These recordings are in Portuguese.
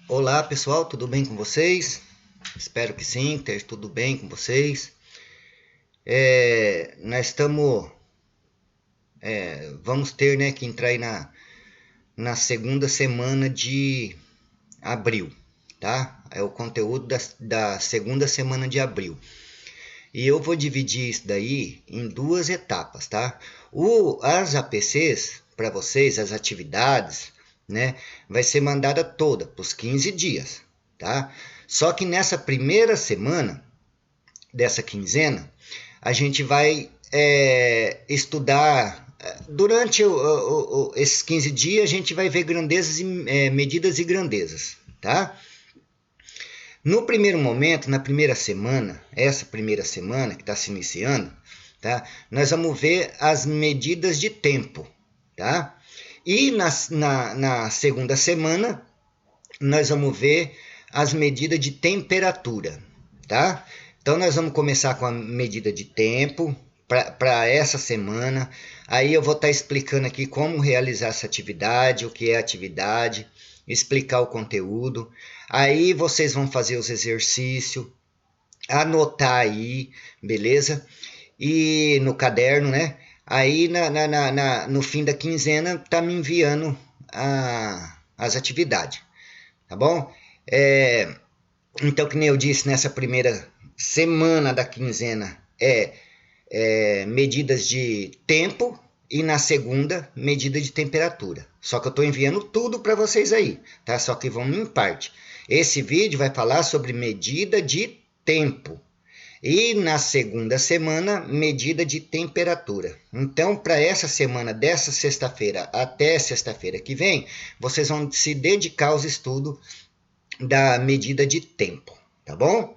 Olá pessoal, tudo bem com vocês? Espero que sim, esteja tudo bem com vocês. Nós vamos ter, né, que entrar aí na segunda semana de abril, tá? É o conteúdo da segunda semana de abril. E eu vou dividir isso daí em duas etapas, tá? As APCs, para vocês, as atividades, né, vai ser mandada toda, para os 15 dias, tá? Só que nessa primeira semana dessa quinzena, a gente vai estudar. Durante esses 15 dias, a gente vai ver grandezas medidas e grandezas, tá? No primeiro momento, na primeira semana, essa primeira semana que está se iniciando, tá? Nós vamos ver as medidas de tempo, tá? E na segunda semana, nós vamos ver as medidas de temperatura, tá? Então, nós vamos começar com a medida de tempo para essa semana. Aí eu vou estar explicando aqui como realizar essa atividade, o que é atividade, explicar o conteúdo. Aí vocês vão fazer os exercícios, anotar aí, beleza? E no caderno, né? Aí no fim da quinzena tá me enviando as atividades, tá bom? É, então, que nem eu disse, nessa primeira semana da quinzena medidas de tempo e na segunda, medida de temperatura. Só que eu estou enviando tudo para vocês aí, tá? Só que vamos em parte. Esse vídeo vai falar sobre medida de tempo. E na segunda semana, medida de temperatura. Então, para essa semana, dessa sexta-feira até sexta-feira que vem, vocês vão se dedicar aos estudos da medida de tempo, tá bom?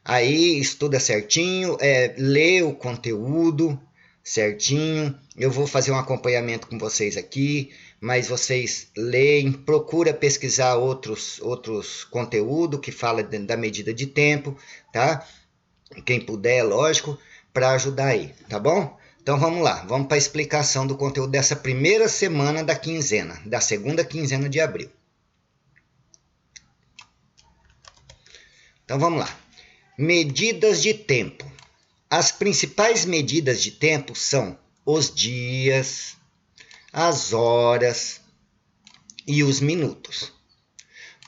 Aí estuda certinho, lê o conteúdo certinho. Eu vou fazer um acompanhamento com vocês aqui, mas vocês leem, procura pesquisar outros conteúdos que fala da medida de tempo, tá? Quem puder, lógico, para ajudar aí, tá bom? Então vamos lá, vamos para a explicação do conteúdo dessa primeira semana da quinzena, da segunda quinzena de abril. Então vamos lá. Medidas de tempo. As principais medidas de tempo são os dias, as horas e os minutos,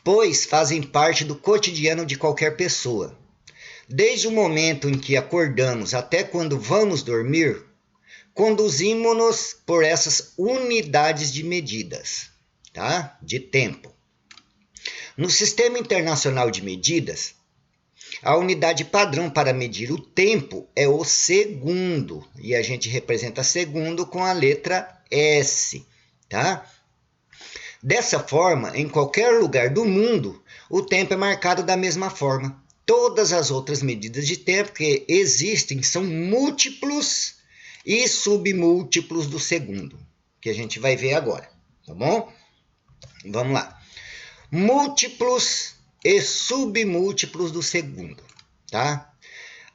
pois fazem parte do cotidiano de qualquer pessoa. Desde o momento em que acordamos até quando vamos dormir, conduzimos-nos por essas unidades de medidas, tá? De tempo. No Sistema Internacional de Medidas, a unidade padrão para medir o tempo é o segundo, e a gente representa segundo com a letra S, tá? Dessa forma, em qualquer lugar do mundo, o tempo é marcado da mesma forma. Todas as outras medidas de tempo que existem são múltiplos e submúltiplos do segundo, que a gente vai ver agora, tá bom? Vamos lá. Múltiplos e submúltiplos do segundo, tá?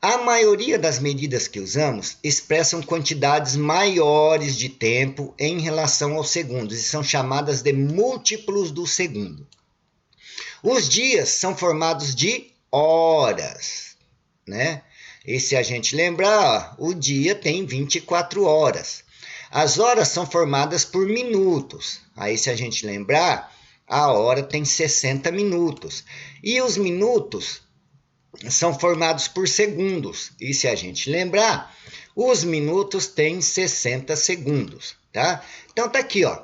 A maioria das medidas que usamos expressam quantidades maiores de tempo em relação aos segundos e são chamadas de múltiplos do segundo. Os dias são formados de horas, né? E se a gente lembrar, ó, o dia tem 24 horas. As horas são formadas por minutos. Aí se a gente lembrar, a hora tem 60 minutos. E os minutos são formados por segundos. E se a gente lembrar, os minutos têm 60 segundos, tá? Então tá aqui, ó.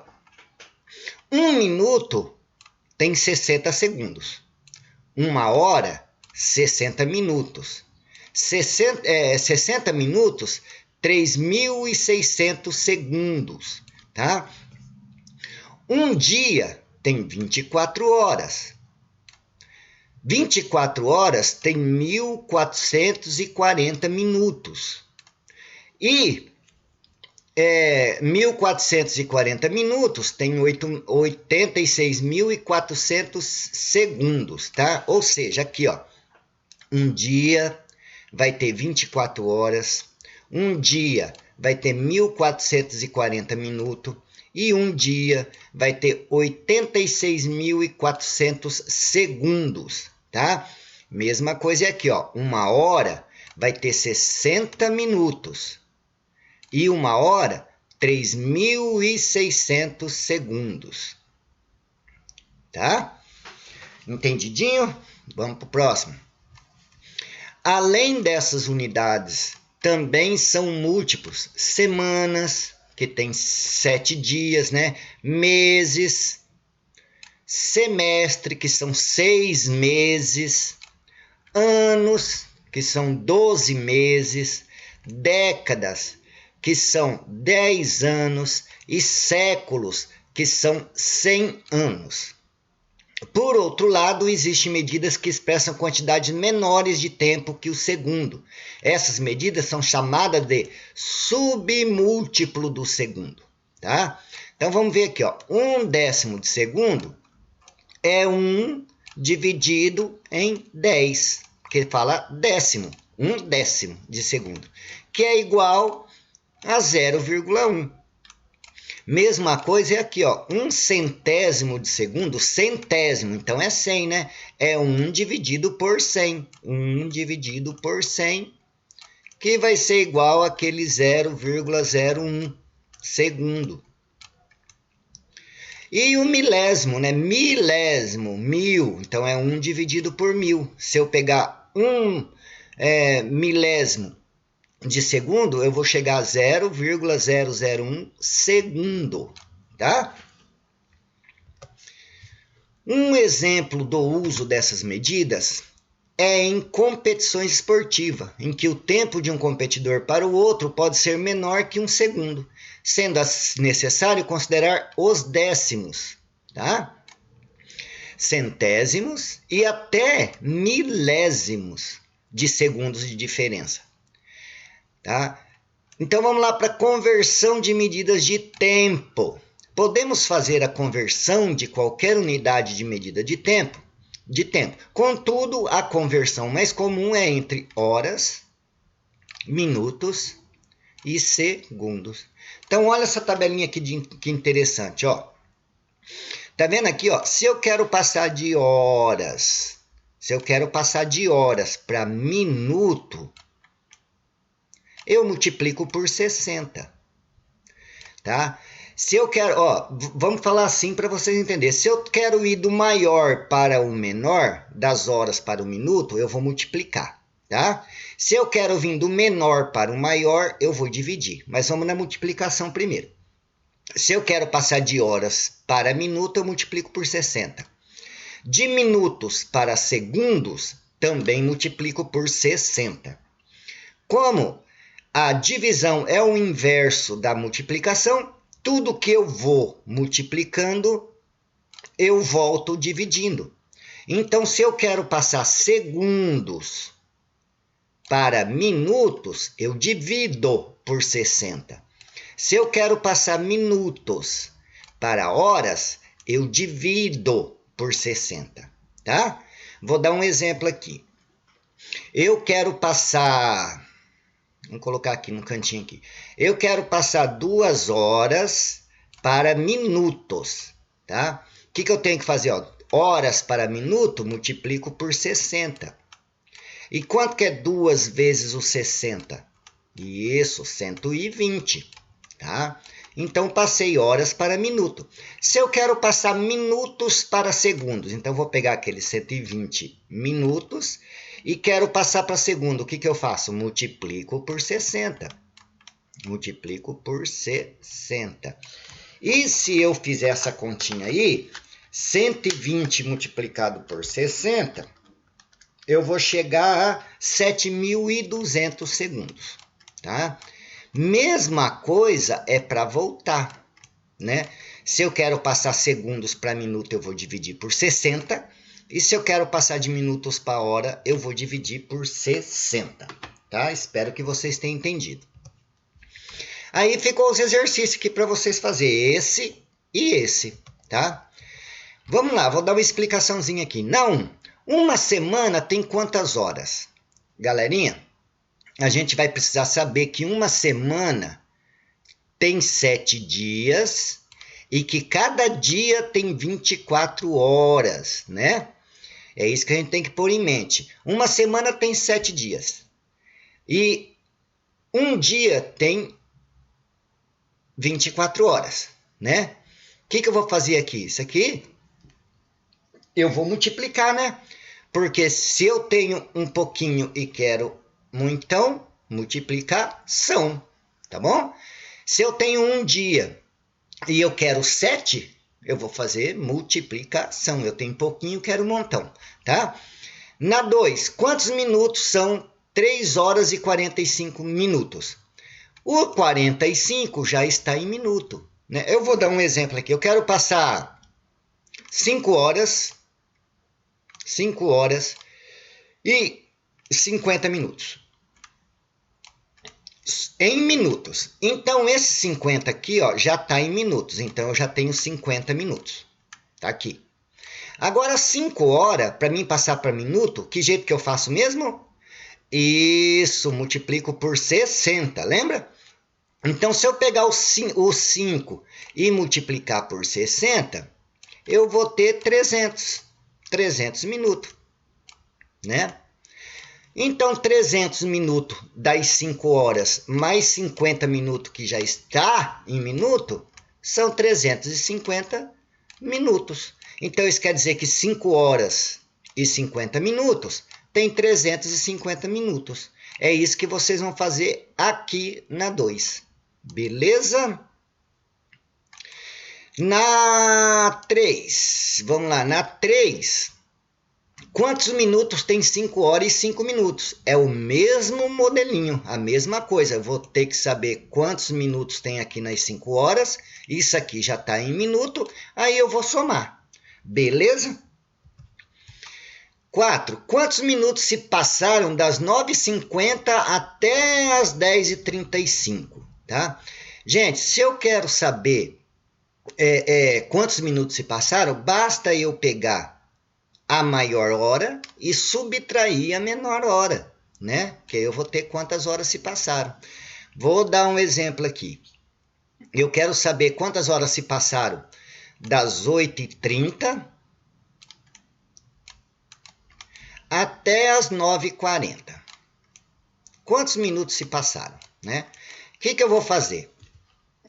Um minuto tem 60 segundos. Uma hora, 60 minutos. 60 minutos, 3.600 segundos, tá? Um dia tem 24 horas. 24 horas tem 1.440 minutos. E 1.440 minutos tem 86.400 segundos, tá? Ou seja, aqui, ó, um dia vai ter 24 horas, um dia vai ter 1.440 minutos E um dia vai ter 86.400 segundos, tá? Mesma coisa aqui, ó. Uma hora vai ter 60 minutos. E uma hora, 3.600 segundos. Tá? Entendidinho? Vamos para o próximo. Além dessas unidades, também são múltiplos. Semanas, que tem 7 dias, né? Meses. Semestre, que são 6 meses. Anos, que são 12 meses. Décadas, que são 10 anos. E séculos, que são 100 anos. Por outro lado, existem medidas que expressam quantidades menores de tempo que o segundo. Essas medidas são chamadas de submúltiplo do segundo. Tá? Então vamos ver aqui, ó. 1/10 de segundo é 1 dividido em 10, que fala décimo, 1/10 de segundo, que é igual a 0,1. Mesma coisa é aqui, ó, 1/100 de segundo, centésimo, então é 100, né? É 1 dividido por 100, 1 dividido por 100, que vai ser igual àquele 0,01 segundo. E o milésimo, né? Milésimo, 1000, então é 1 dividido por 1000. Se eu pegar milésimo de segundo, eu vou chegar a 0,001 segundo, tá? Um exemplo do uso dessas medidas é em competições esportivas, em que o tempo de um competidor para o outro pode ser menor que 1 segundo, sendo necessário considerar os décimos, tá? Centésimos e até milésimos de segundos de diferença. Tá? Então vamos lá para a conversão de medidas de tempo. Podemos fazer a conversão de qualquer unidade de medida de tempo. Contudo, a conversão mais comum é entre horas, minutos e segundos. Então olha essa tabelinha aqui que interessante, ó. Tá vendo aqui, ó? Se eu quero passar de horas para minuto, eu multiplico por 60, tá? Se eu quero, ó, vamos falar assim para vocês entenderem. Se eu quero ir do maior para o menor, das horas para o minuto, eu vou multiplicar, tá? Se eu quero vir do menor para o maior, eu vou dividir. Mas vamos na multiplicação primeiro. Se eu quero passar de horas para minuto, eu multiplico por 60. De minutos para segundos, também multiplico por 60. Como a divisão é o inverso da multiplicação, tudo que eu vou multiplicando, eu volto dividindo. Então, se eu quero passar segundos para minutos, eu divido por 60. Se eu quero passar minutos para horas, eu divido por 60, tá? Vou dar um exemplo aqui. Eu quero passar... Vamos colocar aqui no cantinho aqui. Eu quero passar 2 horas para minutos, tá? O que eu tenho que fazer? Ó? Horas para minuto, multiplico por 60. E quanto que é 2 vezes o 60? Isso, 120, tá? Então, passei horas para minuto. Se eu quero passar minutos para segundos, então vou pegar aqueles 120 minutos e quero passar para segundo. O que eu faço? Multiplico por 60. Multiplico por 60. E se eu fizer essa continha aí, 120 multiplicado por 60, eu vou chegar a 7.200 segundos, tá? Mesma coisa é para voltar, né? Se eu quero passar segundos para minuto, eu vou dividir por 60. E se eu quero passar de minutos para hora, eu vou dividir por 60, tá? Espero que vocês tenham entendido. Aí ficou os exercícios aqui para vocês fazerem, esse e esse, tá? Vamos lá, vou dar uma explicaçãozinha aqui. Não, uma semana tem quantas horas? Galerinha, a gente vai precisar saber que uma semana tem 7 dias e que cada dia tem 24 horas, né? É isso que a gente tem que pôr em mente. Uma semana tem 7 dias. E um dia tem 24 horas, né? O que eu vou fazer aqui? Isso aqui eu vou multiplicar, né? Porque se eu tenho um pouquinho e quero muitão, multiplicação, tá bom? Se eu tenho um dia e eu quero 7, eu vou fazer multiplicação. Eu tenho pouquinho e quero um montão, tá? Na 2, quantos minutos são 3 horas e 45 minutos? O 45 já está em minuto, né? Eu vou dar um exemplo aqui. Eu quero passar 5 horas e 50 minutos. Em minutos. Então, esse 50 aqui, ó, já está em minutos. Então, eu já tenho 50 minutos. Tá aqui. Agora, 5 horas, para mim passar para minuto, que jeito que eu faço mesmo? Isso, multiplico por 60, lembra? Então, se eu pegar o 5 e multiplicar por 60, eu vou ter 300 minutos, né? Então, 300 minutos das 5 horas mais 50 minutos que já está em minuto, são 350 minutos. Então, isso quer dizer que 5 horas e 50 minutos tem 350 minutos. É isso que vocês vão fazer aqui na 2. Beleza? Na 3, vamos lá, na 3, quantos minutos tem 5 horas e 5 minutos? É o mesmo modelinho, a mesma coisa. Eu vou ter que saber quantos minutos tem aqui nas 5 horas. Isso aqui já está em minuto, aí eu vou somar. Beleza? 4. Quantos minutos se passaram das 9h50 até as 10h35? Tá? Gente, se eu quero saber quantos minutos se passaram, basta eu pegar a maior hora e subtrair a menor hora, né? Que eu vou ter quantas horas se passaram. Vou dar um exemplo aqui. Eu quero saber quantas horas se passaram das 8h30 até as 9h40. Quantos minutos se passaram, né? O que eu vou fazer?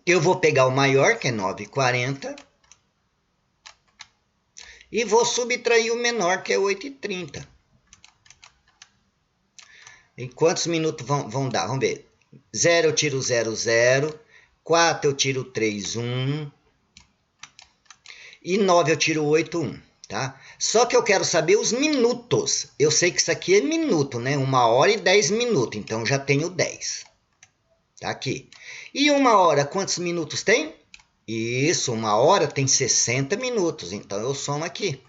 Eu vou pegar o maior, que é 9h40, e vou subtrair o menor, que é 8h30. E quantos minutos vão dar? Vamos ver. 0 eu tiro 0, 0. 4 eu tiro 3, 1. E 9 eu tiro 8, 1. Tá? Só que eu quero saber os minutos. Eu sei que isso aqui é minuto, né? 1 hora e 10 minutos. Então, já tenho 10. Tá aqui. E 1 hora, quantos minutos tem? Isso, 1 hora tem 60 minutos. Então, eu somo aqui.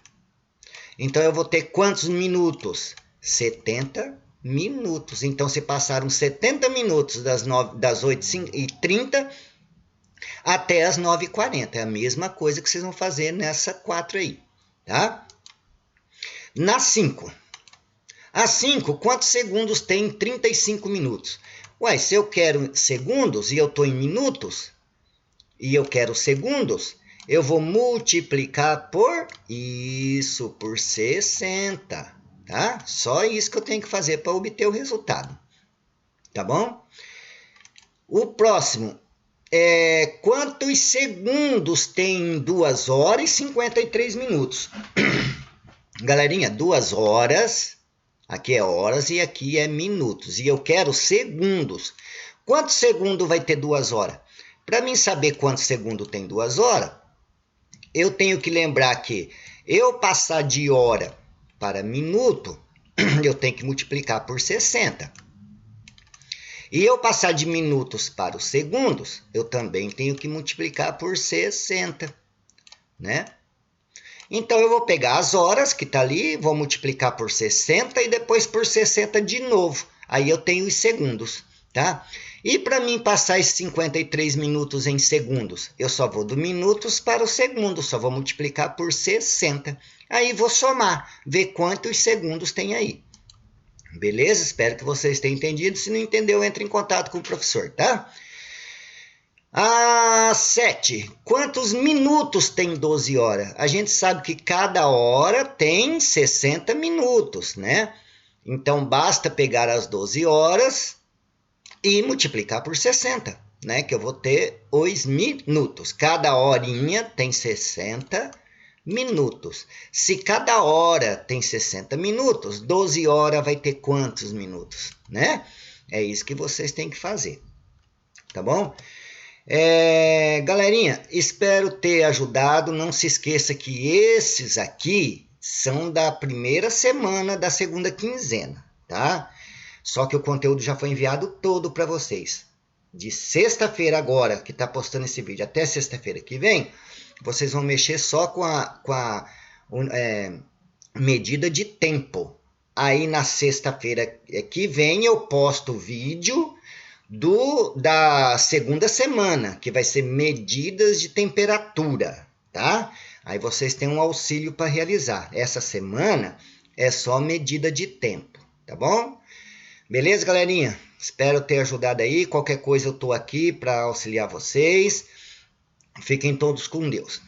Então, eu vou ter quantos minutos? 70 minutos. Então, se passaram 70 minutos das 8h30 até as 9h40. É a mesma coisa que vocês vão fazer nessa 4 aí. Tá? Na 5. A 5, quantos segundos tem 35 minutos? Ué, se eu quero segundos e eu estou em minutos, e eu quero segundos, eu vou multiplicar por isso, por 60. Tá? Só isso que eu tenho que fazer para obter o resultado. Tá bom? O próximo é quantos segundos tem 2 horas e 53 minutos? Galerinha, 2 horas, aqui é horas e aqui é minutos. E eu quero segundos. Quantos segundos vai ter 2 horas? Para mim saber quantos segundos tem 2 horas, eu tenho que lembrar que eu passar de hora para minuto, eu tenho que multiplicar por 60. E eu passar de minutos para os segundos, eu também tenho que multiplicar por 60, né? Então, eu vou pegar as horas que está ali, vou multiplicar por 60 e depois por 60 de novo. Aí eu tenho os segundos, tá? E para mim passar esses 53 minutos em segundos, eu só vou do minutos para o segundo, só vou multiplicar por 60. Aí vou somar, ver quantos segundos tem aí. Beleza? Espero que vocês tenham entendido. Se não entendeu, entre em contato com o professor, tá? A 7. Quantos minutos tem 12 horas? A gente sabe que cada hora tem 60 minutos, né? Então, basta pegar as 12 horas e multiplicar por 60, né? Que eu vou ter os minutos. Cada horinha tem 60 minutos. Se cada hora tem 60 minutos, 12 horas vai ter quantos minutos, né? É isso que vocês têm que fazer, tá bom? Galerinha, espero ter ajudado. Não se esqueça que esses aqui são da primeira semana da segunda quinzena, tá? Só que o conteúdo já foi enviado todo para vocês. De sexta-feira agora, que está postando esse vídeo, até sexta-feira que vem, vocês vão mexer só com a medida de tempo. Aí na sexta-feira que vem eu posto o vídeo da segunda semana, que vai ser medidas de temperatura, tá? Aí vocês têm um auxílio para realizar. Essa semana é só medida de tempo, tá bom? Beleza, galerinha? Espero ter ajudado aí. Qualquer coisa eu tô aqui para auxiliar vocês. Fiquem todos com Deus.